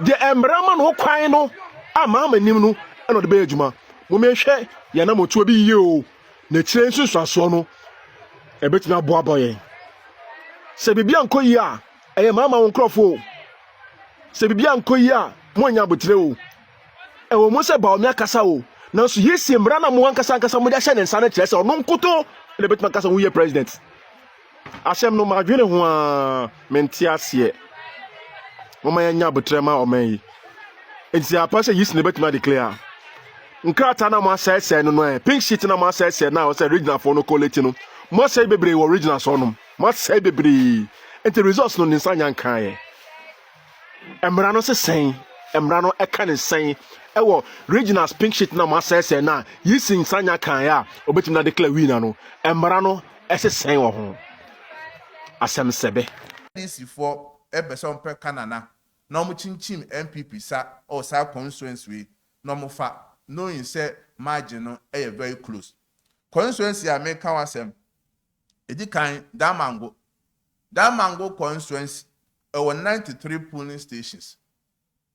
the embrama no kwan no ama nim no e no de be adwuma mo me hwe ye na moto bi ye o na kire nsusuaso no e betima boaboye se bibia nkoyi a eye mama won krofo se bibia nkoyi a mo nya botire o e wo mo se ba o me akasa o na so yesi mra na mo ankasa mo de hye ne nsa na kire se ono nkoto e betima kasa wo ye president asem no ma dwene ho a menti ase mama ya nya botire ma o man yi enti apa se yesi ne betima declare nkrata na mo asese no no pink sheet na mo asese na o se regional for no collect no mo say bebre wo original so no mo say bebre enti results no nsanya nkan ye emra no se sen emra no e kan sen e wo regional pink sheet na mo asese na yisi nsanya kan ya obetim na declare winner no emra no e se sen wo ho asem sebe DC for e person per kanana no mo chinchim MPP sa or sa constituency no mo fa knowing say margin no e very close constituency American wasem edi kan Damango constituency were 93 polling stations.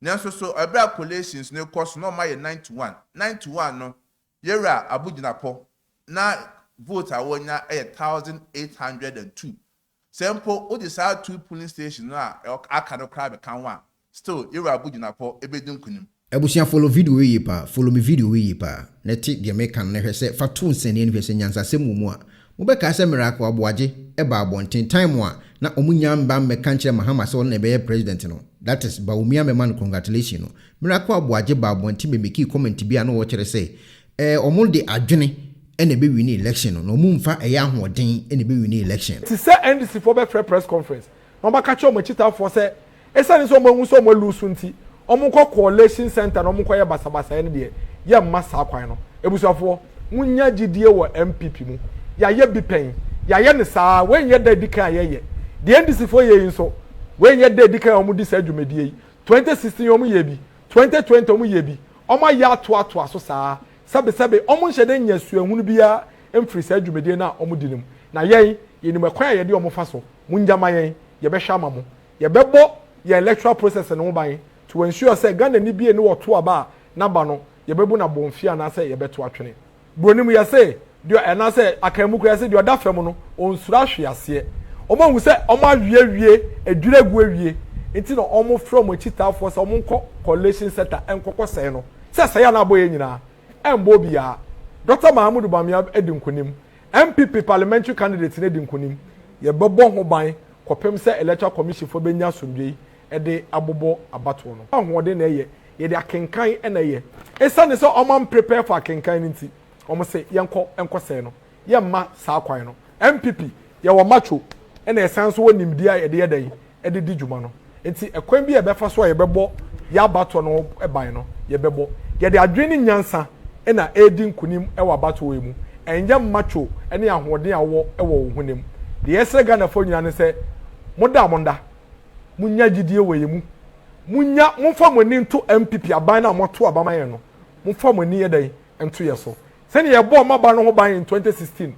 Nanso so ebra collations ne cost no ma 91 no yera abuginapo na vote awonya 1802 sample o the side 2 polling stations na aka no crowd kan one still yera abuginapo ebedun kunim Ebusia follow video we pa follow me video we pa na ti de make na hwese fa to nsene ne hwese nyansa semu a mobeka se miracle aboaje eba abonten time a na omunya mba mmeka nkyere mahama se won na be president no that is Bawumia man congratulations no miracle aboaje ba abonten be make comment bia na wo kire se omo de adwene ene be win election no omu mfa eya ahoden ene be win election ti se NDC for be press conference no ba ka cho mo chita for se esane so mo hu so mo lusu nti omuko coalition center no omuko ye basabasa ene de ye masa kwan no ebusuafo munya gidie wo MPP mu ya ye bipen ya ye ne saa wen ye da dikan ye de NDC for ye nso wen ye da dikan omu di sa dwumedie yi 2016 omu ye bi 2020 omu ye bi omu ya to aso saa sebe omu nhede nyasuahunu bia emfiri sa dwumedie na omu dinim na ye nim akwan ye de omu fa so munjama ye ye be hwa amamo ye bebo ye electoral process no ban to ensure say Ghana ni bie ne woto aba naba no ye bebu na bonfia na say ye beto atwene bronimu ye say dio ena say akamu kura say dio da fam no onsura hwease omo hu say omo awie aduregu awie enti no omo from chita for say omo nko collation center enkokọ say no say ya na aboye nyina embo bia Dr. Mahamudu Bamia edinkonim MPP parliamentary candidate ne edinkonim ye bebo ho ban kopem say electoral commission for benya somdwe ede abobo abato no ahode na ye de akenkan na ye esane so omam prepare for akenkan nti omo se yenko se no ye ma sa kwan no MPP ye wo macho na esan so wonimdi a ye de yedan ede di djuma no nti ekwan bi ye befa so ye bebo ya abato no eban no ye bebo ye de adwene nyansa na edi nkunim e wa abato we mu enye macho ne ahode awo e wo hunem de yesre Ghana fo nyina ne se monda munya gidie we mu munya mumfa moni nto MPP aban na moto abama ye no mumfa moni yedan ento ye so sene ye bo maba no ho ban in 2016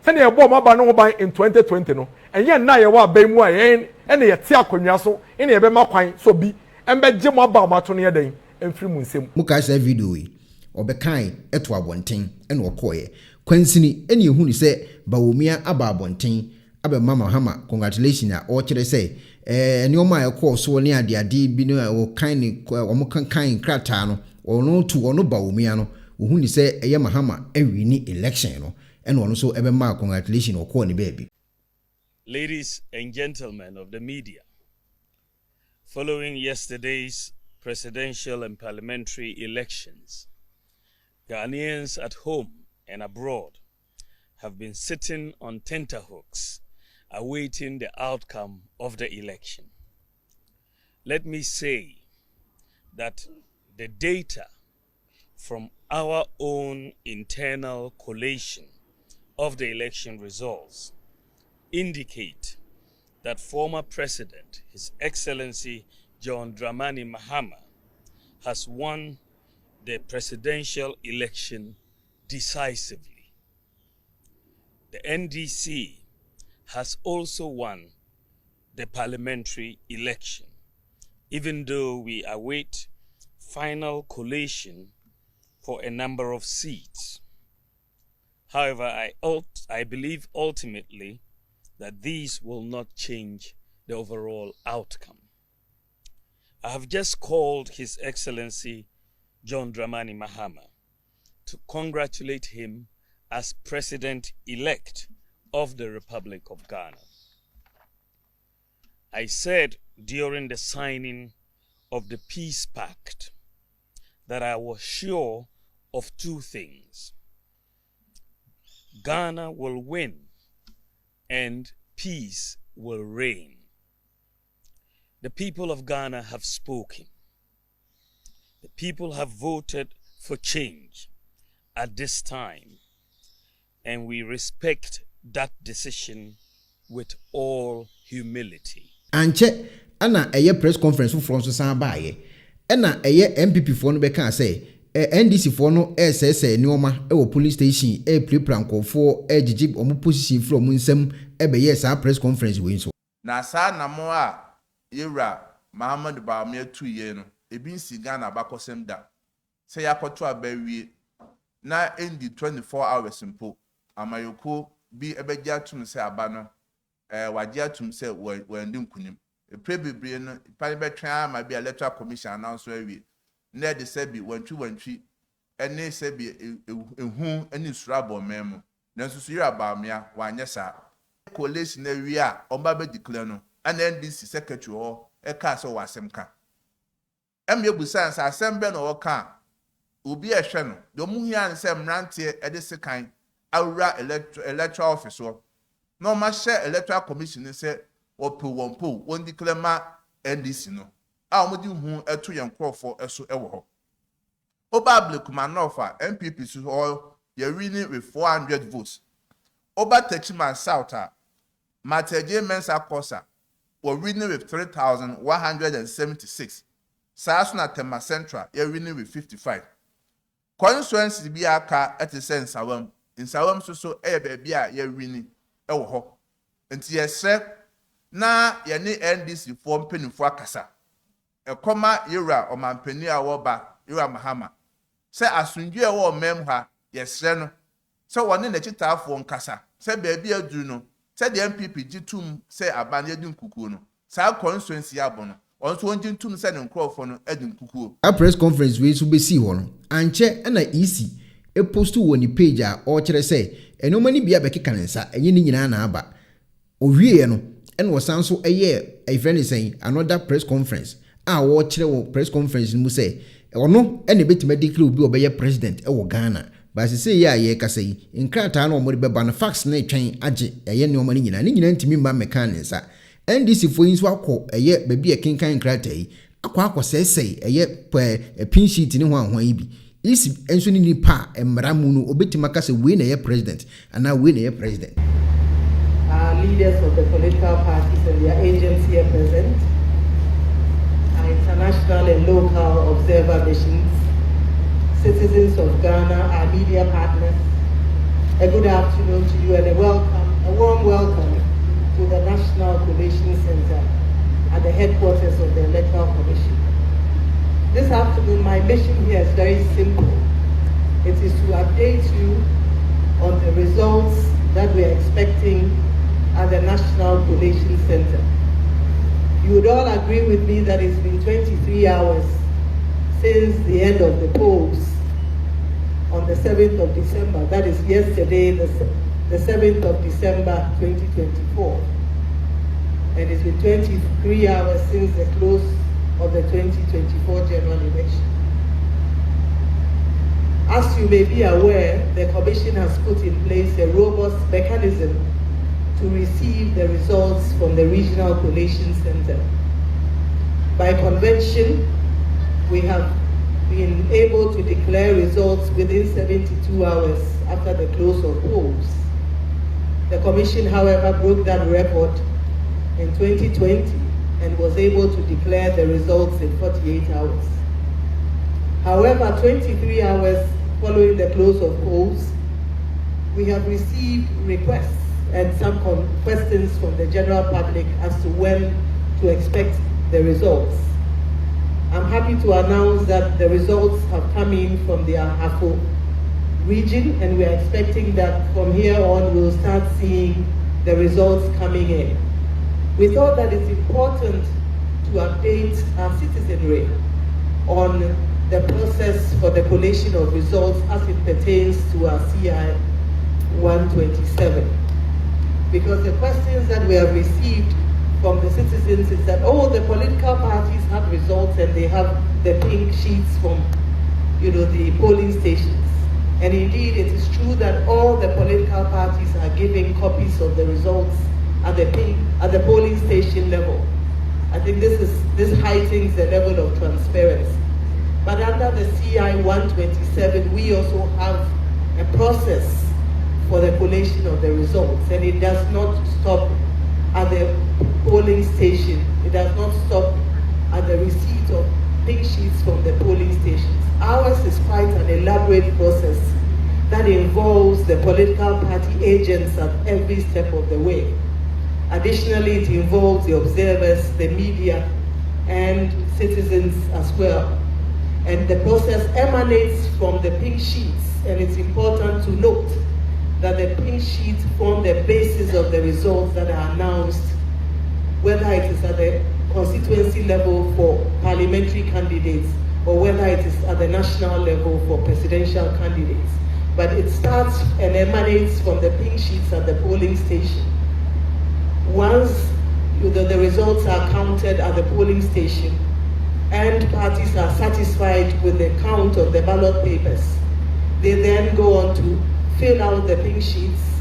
sene ye bo maba no ho ban in 2020 no enye na ye wa ban mu a ye ene ye te akonwa so ene ye be makwan so bi embe gye mo aba mato no yedan emfiri mu nsem muka sa video yi obekan eto abonten ene okoye kwansini ene ye hunu se Bawumia aba abonten abe mama hama congratulations a o kire se enioma ekọ so ne ade bi no o kan ni o kan krata no ono tu ono Bawumia no ohun ni se eye mahama ewini election no ene ono so ebe ma congratulations okọ ni baby. Ladies and gentlemen of the media, following yesterday's presidential and parliamentary elections, Ghanaians at home and abroad have been sitting on tenterhooks awaiting the outcome of the election. Let me say that the data from our own internal collation of the election results indicate that former President, His Excellency John Dramani Mahama, has won the presidential election decisively. The NDC has also won the parliamentary election even though we await final collation for a number of seats. However, I believe ultimately that these will not change the overall outcome. I have just called His Excellency John Dramani Mahama to congratulate him as President-elect of the Republic of Ghana. I said during the signing of the Peace Pact that I was sure of two things: Ghana will win and peace will reign. The people of Ghana have spoken. The people have voted for change at this time, and we respect that decision with all humility. Anche ana eye press conference for so san baaye ena eye MPP for no beka say NDC for no SSA nioma e wo police station e prepranko for e gigi omo position from nsem e be yes a press conference we so na sa na mo a yewra Muhammad Baumia 2 year no ebi nsi Ghana bakosem da say yakoto abawie na endi 24 hours mpo amayoko bi ebegya tum say aba no wagya tum say wandi nkunim prebebre no pale betwa ma bi electoral commission announce awie na de say bi wantwi ene say bi ehu ene surabo memo na so yira Baumia wanye sa collation na wi a omba be declare no ana NDC secretary ho e ka so wasem ka emye busan sa assemble no ka obi ehwe no do mu hia nse mrante e de sekan awura electoral office no ma share electoral commission say wompo won declare ma NDC no a omudi hu eto yenkrofo eso ewo ho oba Kumanofa MPP so ho ye winning with 400 votes oba Techiman South Mateje Mensa Kosa were winning with 3,176. Sasuna Tema Central, you're winning with 55. Constituency be a car at the sense Sawam. In Sawam so baby, you're winning. Oh, ho. And yes, sir. Na ye NDC form penny for Kasa. A comma era or man penny awoba, Ira Mahama. Say as soon you are memha, yes, sir. So one in the chita for Kasa. Say baby, I do no. Said the MPP G2 say abanye dun kuku no sa constituency abono onso onjin tum say ne nkrofo no edun kuku a press conference we so be see ho no anche na EC e post wo ni page a o kire say enoma ni bia bekeka nensa enye ni nyina na aba owie no ene wo san so eye a friend is saying another press conference a wo kire wo press conference mu say ono ene betima declare obi obeye president e wo Ghana. But say ya ye kasa yi nkrata na omori beba na fax na etwen age eye ne omani nyina ne nyina ntimi mba mekanism NDC fo yin so akọ eye baabi ekenkan nkrata yi akọ sesei eye pin sheet ne ho anhwan yi bi isi enso ni nipa emra mu no obetima kasa we na ye president ana we na ye president. Leaders of the political parties and their agents here present, our international and local observer missions, citizens of Ghana, our media partners, a good afternoon to you and a warm welcome to the National Collation Center at the headquarters of the Electoral Commission. This afternoon, my mission here is very simple. It is to update you on the results that we are expecting at the National Collation Center. You would all agree with me that it's been 23 hours since the end of the polls on the 7th of December, that is yesterday, the 7th of December 2024. And it's been 23 hours since the close of the 2024 general election. As you may be aware, the Commission has put in place a robust mechanism to receive the results from the Regional Collation Center. By convention, we have been able to declare results within 72 hours after the close of polls. The Commission, however, broke that record in 2020 and was able to declare the results in 48 hours. However, 23 hours following the close of polls, we have received requests and some questions from the general public as to when to expect the results. happy to announce that the results have come in from the Ahafo region, and we are expecting that from here on we'll start seeing the results coming in. We thought that it's important to update our citizenry on the process for the collation of results as it pertains to our CI 127. Because the questions that we have received from the citizens is that, oh, the political parties have results and they have the pink sheets from, the polling stations. And indeed, it is true that all the political parties are giving copies of the results at the polling station level. I think this heightens the level of transparency. But under the CI 127, we also have a process for the collation of the results, and it does not stop at the polling station. It does not stop at the receipt of pink sheets from the polling stations. Ours is quite an elaborate process that involves the political party agents at every step of the way. Additionally, it involves the observers, the media, and citizens as well. And the process emanates from the pink sheets, and it's important to note that the pink sheets form the basis of the results that are announced, whether it is at the constituency level for parliamentary candidates or whether it is at the national level for presidential candidates. But it starts and emanates from the pink sheets at the polling station. Once the results are counted at the polling station and parties are satisfied with the count of the ballot papers, they then go on to fill out the pink sheets,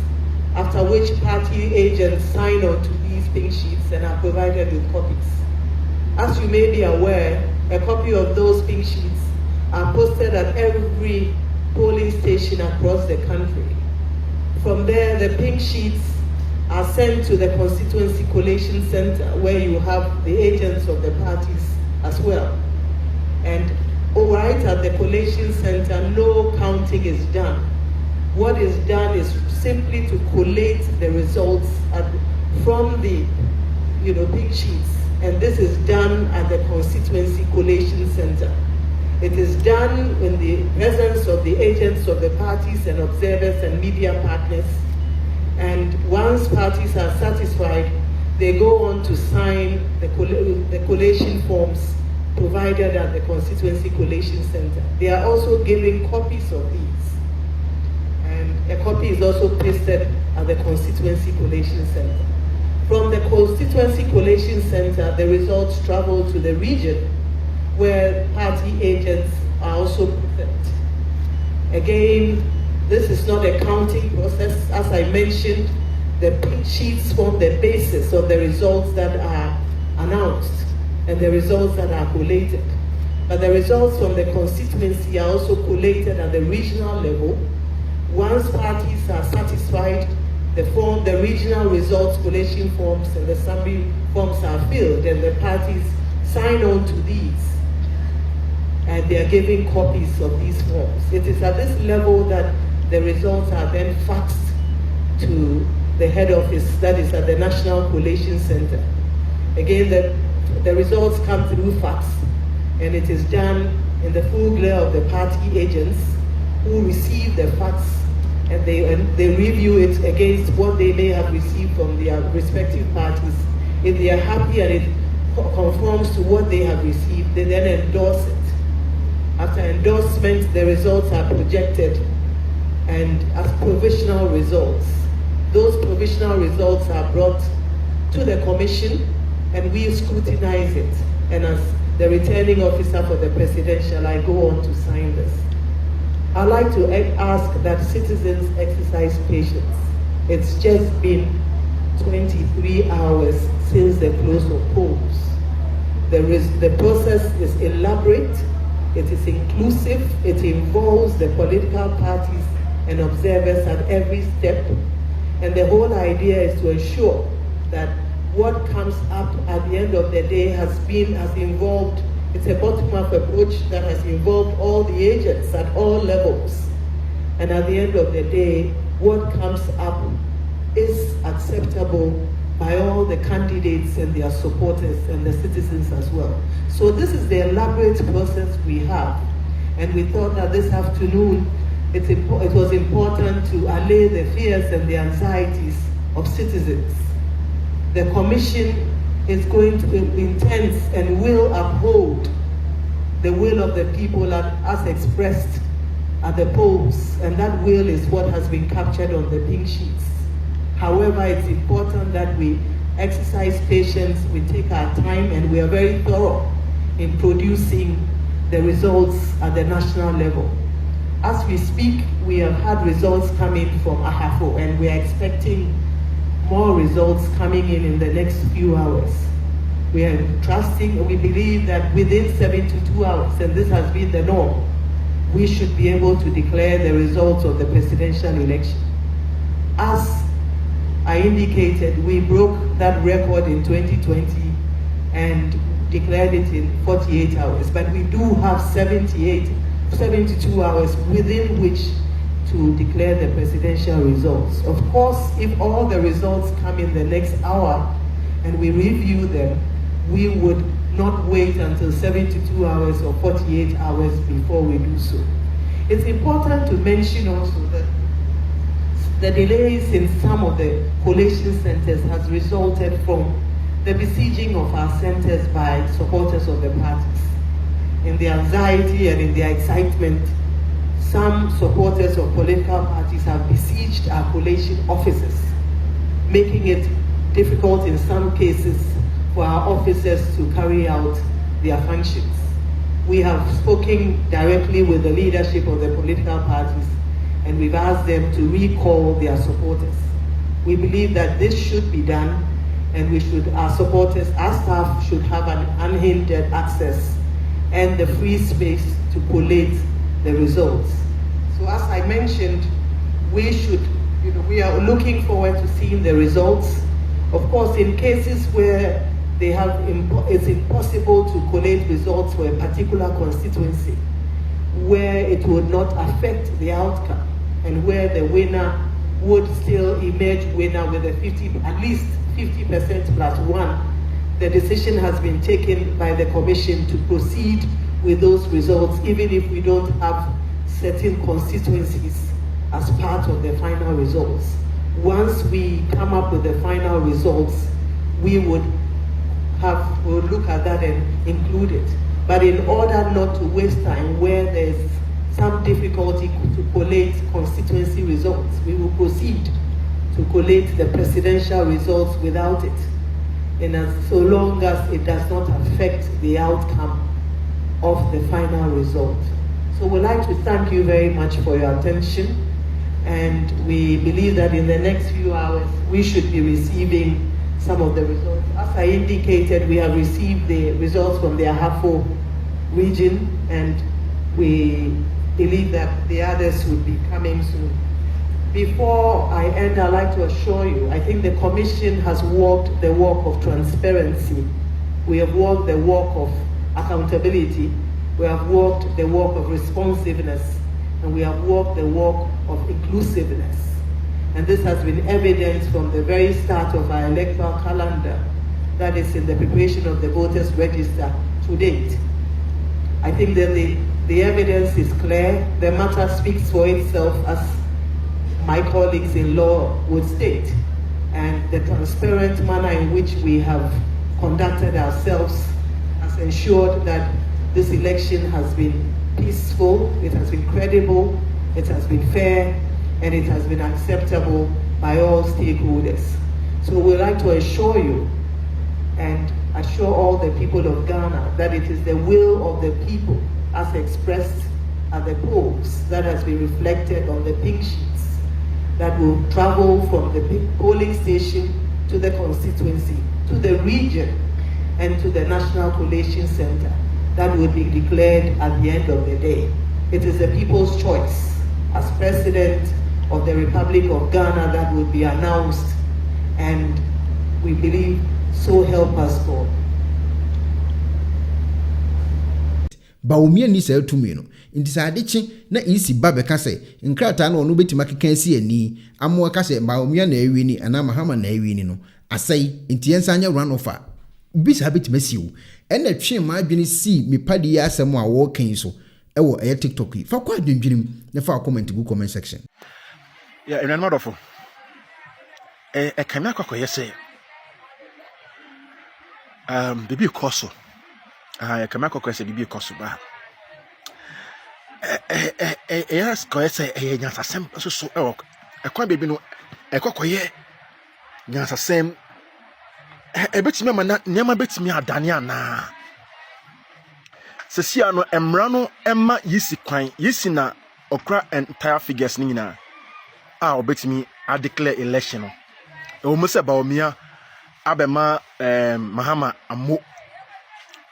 after which party agents sign on to these pink sheets and are provided with copies. As you may be aware, a copy of those pink sheets are posted at every polling station across the country. From there, the pink sheets are sent to the Constituency Collation Center, where you have the agents of the parties as well. And right at the collation center, no counting is done. What is done is simply to collate the results from the pink sheets, and this is done at the Constituency Collation Center. It is done in the presence of the agents of the parties and observers and media partners. And once parties are satisfied, they go on to sign the collation forms provided at the Constituency Collation Center. They are also giving copies of these. And a copy is also pasted at the Constituency Collation Center. From the Constituency Collation Center, the results travel to the region where party agents are also present. Again, this is not a counting process. As I mentioned, the pink sheets form the basis of the results that are announced and the results that are collated. But the results from the constituency are also collated at the regional level. Once parties are satisfied, the regional results collation forms and the summary forms are filled, and the parties sign on to these, and they are giving copies of these forms. It is at this level that the results are then faxed to the head office, that is at the National Collation Center. Again, the results come through fax, and it is done in the full glare of the party agents who receive the fax, and they review it against what they may have received from their respective parties. If they are happy and it conforms to what they have received, they then endorse it. After endorsement, the results are projected and as provisional results. Those provisional results are brought to the commission, and we scrutinize it. And as the returning officer for the presidential, I go on to sign this. I'd like to ask that citizens exercise patience. It's just been 23 hours since the close of polls. The process is elaborate, it is inclusive, it involves the political parties and observers at every step. And the whole idea is to ensure that what comes up at the end of the day has involved, it's a bottom-up approach that has involved all the agents at all levels. And at the end of the day, what comes up is acceptable by all the candidates and their supporters and the citizens as well. So this is the elaborate process we have. And we thought that this afternoon it was important to allay the fears and the anxieties of citizens. The Commission is going to intend and will uphold the will of the people as expressed at the polls, and that will is what has been captured on the pink sheets. However, it's important that we exercise patience, we take our time, and we are very thorough in producing the results at the national level. As we speak, we have had results coming from Ahafo, and we are expecting more results coming in the next few hours. We are trusting, we believe that within 72 hours, and this has been the norm, we should be able to declare the results of the presidential election. As I indicated, we broke that record in 2020 and declared it in 48 hours, but we do have 72 hours within which to declare the presidential results. Of course, if all the results come in the next hour and we review them, we would not wait until 72 hours or 48 hours before we do so. It's important to mention also that the delays in some of the collation centers has resulted from the besieging of our centers by supporters of the parties. In the anxiety and in the excitement, some supporters of political parties have besieged our collation offices, making it difficult in some cases for our officers to carry out their functions. We have spoken directly with the leadership of the political parties, and we've asked them to recall their supporters. We believe that this should be done, and our supporters, our staff should have an unhindered access and the free space to collate the results. So as I mentioned, we are looking forward to seeing the results. Of course, in cases where it's impossible to collate results for a particular constituency, where it would not affect the outcome, and where the winner would still emerge winner with at least 50% plus one, the decision has been taken by the Commission to proceed with those results, even if we don't have certain constituencies as part of the final results. Once we come up with the final results, we would look at that and include it. But in order not to waste time where there's some difficulty to collate constituency results, we will proceed to collate the presidential results without it, and so long as it does not affect the outcome of the final result. So we'd like to thank you very much for your attention, and we believe that in the next few hours we should be receiving some of the results. As I indicated, we have received the results from the Ahafo region, and we believe that the others would be coming soon. Before I end, I'd like to assure you, I think the Commission has walked the walk of transparency. We have walked the walk of accountability. We have walked the walk of responsiveness, and we have walked the walk of inclusiveness. And this has been evident from the very start of our electoral calendar, that is in the preparation of the voters' register to date. I think that the evidence is clear. The matter speaks for itself, as my colleagues in law would state. And the transparent manner in which we have conducted ourselves has ensured that this election has been peaceful, it has been credible, it has been fair, and it has been acceptable by all stakeholders. So we'd like to assure you and assure all the people of Ghana that it is the will of the people as expressed at the polls that has been reflected on the pink sheets that will travel from the polling station to the constituency, to the region, and to the National Collation Center that will be declared at the end of the day. It is the people's choice as President of the Republic of Ghana that will be announced, and we believe, so help us God. Baumia ni sa tumi no nti sa adeche na isi ba beka se nkrata na ono betima keka si ani amoa ka se baumia na awi ni ana mahama na awi ni no asɛe nti yɛnsa nyɛ run off a bisa betime siw ɛna twe ma adwene si me padi ya asɛm a wo kan so ɛwɔ ɛyɛ TikTok yi fa kwa adwendwenem na fa comment gu comment section ya enwan madofo kana kwakoye say bibi koso kana kwakoye say bibi koso ba yes koye say nyansasem so ekwa bebi no ekokoye nyansasem ebetimi ma na nyama betimi adane ana sesia no emra no emma yisi kwan yisi na okra entire figures ni nyina obetimi a declare election no o se baomia abema mahama amo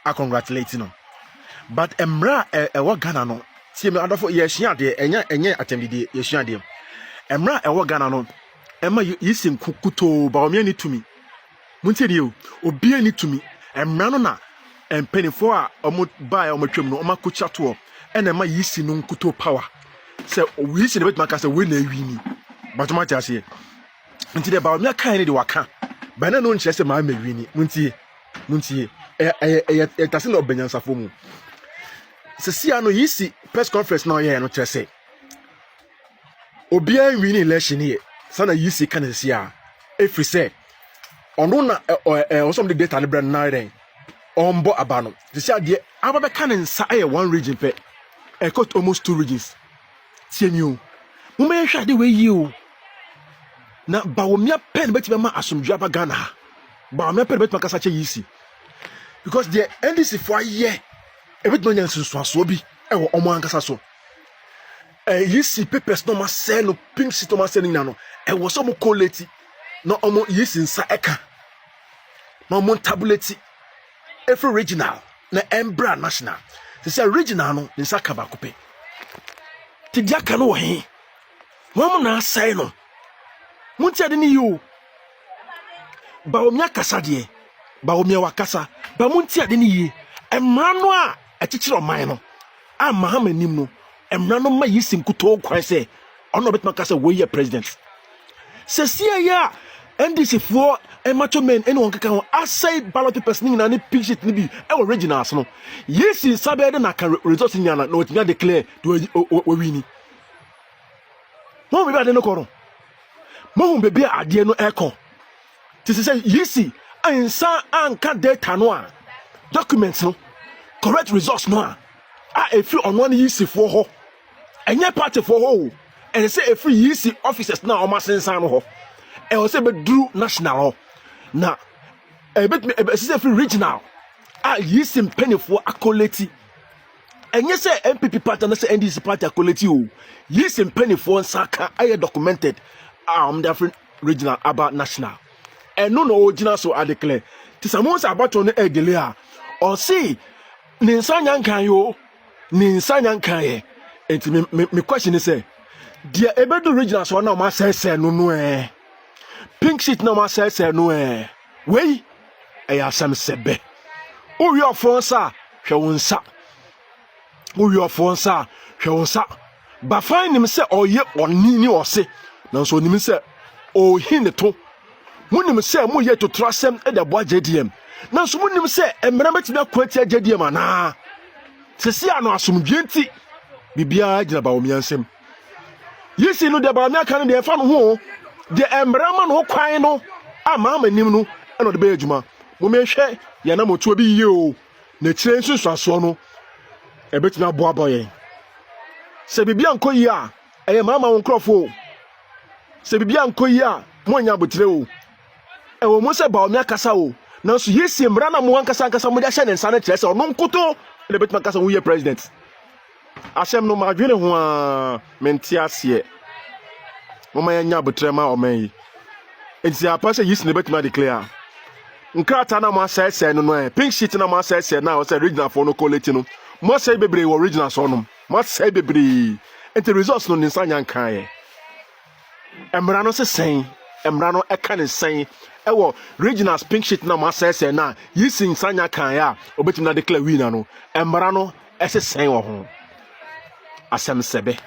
a congratulate no but emra ewo Ghana no tie me adofo ye hia de enye atemdide ye hia de emra ewo Ghana no emma yisi nkukuto baomia ni tumi muntie o obi ani tumi emra no na empenifo a omo ba omo twam no omo kocha to ena emma yisi no nkuto power se o yisi de betma ka se we na awini batoma tiase nti de baomia kan ni de waka bana no nche se ma awini muntie tase na obanyansafo mu se sia no yisi press conference na ye no kyerese obi awini election ye sana yisi kan sia efri se ono na some the data ne brand na den ombo abano the sia de ababa kan nsa aye one region pe e cut almost 2 regions tienyu mo me hwa de we yi o na baomia pen beti ma asomdwa aba Ghana baomia pen beti makasa che yisi because the NDC for ye e beti no nyansu so bi e wo omo ankasa so yisi papers no ma say no pink sheet no ma say ni no e wo so mo colleti no omo yisi nsa eka no mo tabuleti every regional na embra national say regional no nsa ka ba kope ti dia ka no he mo na say no munti ade ni yo baomia kasa de baomia wakasa ba munti ade ni ye emra no a echichiro man no a mahama nim no emra no ma yisi nkuto kwan se ono betma kasa we ye president se sia ya NDC for macho men anyone kaka ho aside ballot papers ni na ni picture ni bi e originals no yisi sabe de na ka result ni na otimi declare to we wini mo be ade no koro mo be bia ade no eko ti say yisi ansa anka data no a documents no correct results no a efi on one yisi for ho enye party for ho and say efi yisi officers na o ma sensan no ho e o say be dru national na say free regional yisi penny for akoleti enye say MPP party na say NDC party akoleti o yisi penny for saka aye documented different regional about national and no original so I declare ti someone say about on e delay or say ni nsanya nkan yo ni nsanya nkan ye enti me question is say dia ebedo regional so na ma say no pink sheet na ma say no wey asam sebe o wi ofonsa hwe wonsa o wi ofonsa hwe wonsa ba fine nim say oye oni ni ose na so nim say o hine to munim say mo ye to trasem e da bo JDM na so munim say emra betimi akwati JDM ana sesi ano asomdwenti bibia gina ba omiansem yesi no de ba na kan de fa no ho de emra ma no kwan no ama nim no e no de ba adwuma mo mehwe ye na motuo bi yie o na kire nsusuaso no e betimi abo aboye se bibia nkoyi a eye mama won krofo se bibia nkoyi a mo nya botire o e wo mo se ba omi akasa o na so yesi mra na mo ankasa mo de hye ne nsa na kire se ono nkoto e betimi akasa wo ye president asem no ma dwene ho a menti ase mo ma nya botire ma o man yi enti apa se yesi ne betimi declare nkrata na mo asese no pink sheet na mo asese na o se regional for no quality no mo say bebre wo regional so no mo say bebre enti results no nsanya nkan ye emra no se sen emra no eka ne sen ewo regional pink sheet na mo asese na yisi nsanya kan ya obetimi na declare winner no emra no ese sen wo ho asem sebe